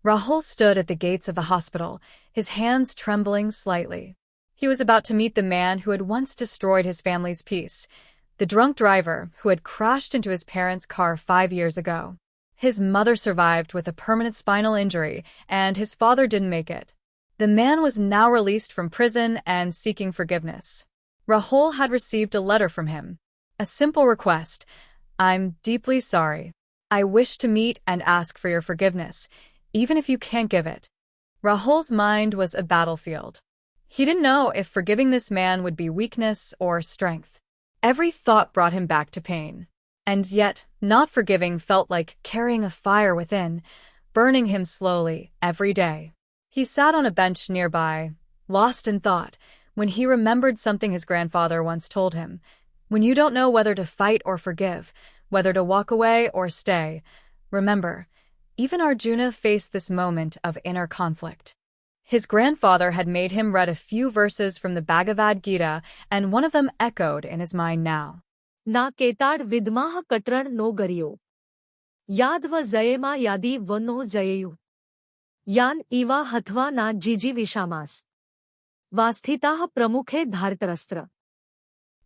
Rahul stood at the gates of the hospital, his hands trembling slightly. He was about to meet the man who had once destroyed his family's peace, the drunk driver who had crashed into his parents' car 5 years ago. His mother survived with a permanent spinal injury, and his father didn't make it. The man was now released from prison and seeking forgiveness. Rahul had received a letter from him. A simple request: "I'm deeply sorry. I wish to meet and ask for your forgiveness, even if you can't give it." Rahul's mind was a battlefield. He didn't know if forgiving this man would be weakness or strength. Every thought brought him back to pain. And yet, not forgiving felt like carrying a fire within, burning him slowly every day. He sat on a bench nearby, lost in thought, when he remembered something his grandfather once told him. When you don't know whether to fight or forgive, whether to walk away or stay, remember, even Arjuna faced this moment of inner conflict. His grandfather had made him read a few verses from the Bhagavad Gita, and one of them echoed in his mind now. Na ketad vidmah katran no garyo. Yad va zayema yadi va no jayeyu. Yan iva hathva na jiji vishamas. Vasthitah pramukhe dhartarastra.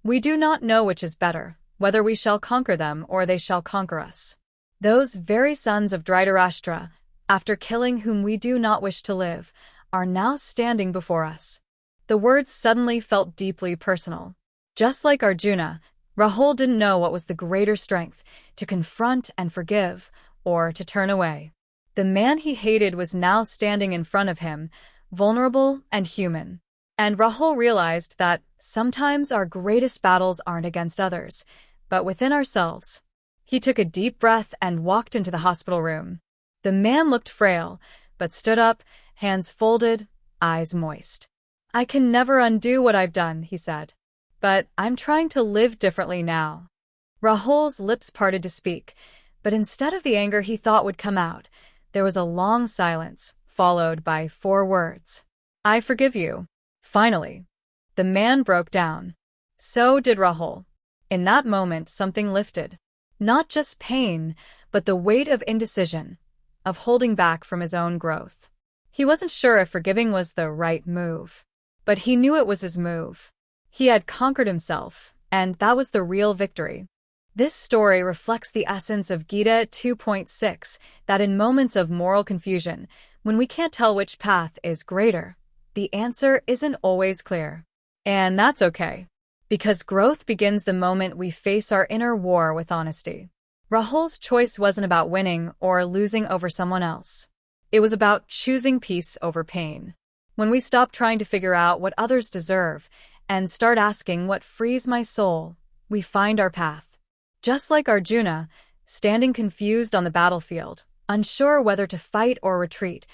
We do not know which is better, whether we shall conquer them or they shall conquer us. Those very sons of Dhritarashtra, after killing whom we do not wish to live, are now standing before us. The words suddenly felt deeply personal. Just like Arjuna, Rahul didn't know what was the greater strength, to confront and forgive, or to turn away. The man he hated was now standing in front of him, vulnerable and human. And Rahul realized that sometimes our greatest battles aren't against others, but within ourselves. He took a deep breath and walked into the hospital room. The man looked frail, but stood up, hands folded, eyes moist. "I can never undo what I've done," he said. "But I'm trying to live differently now." Rahul's lips parted to speak, but instead of the anger he thought would come out, there was a long silence, followed by 4 words. "I forgive you." Finally, the man broke down. So did Rahul. In that moment, something lifted. Not just pain, but the weight of indecision, of holding back from his own growth. He wasn't sure if forgiving was the right move, but he knew it was his move. He had conquered himself, and that was the real victory. This story reflects the essence of Gita 2.6, that in moments of moral confusion, when we can't tell which path is greater, the answer isn't always clear. And that's okay, because growth begins the moment we face our inner war with honesty. Rahul's choice wasn't about winning or losing over someone else. It was about choosing peace over pain. When we stop trying to figure out what others deserve and start asking what frees my soul, we find our path. Just like Arjuna, standing confused on the battlefield, unsure whether to fight or retreat,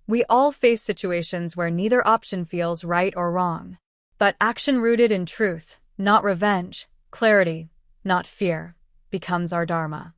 we all face situations where neither option feels right or wrong. But action rooted in truth, not revenge, clarity, not fear, becomes our dharma.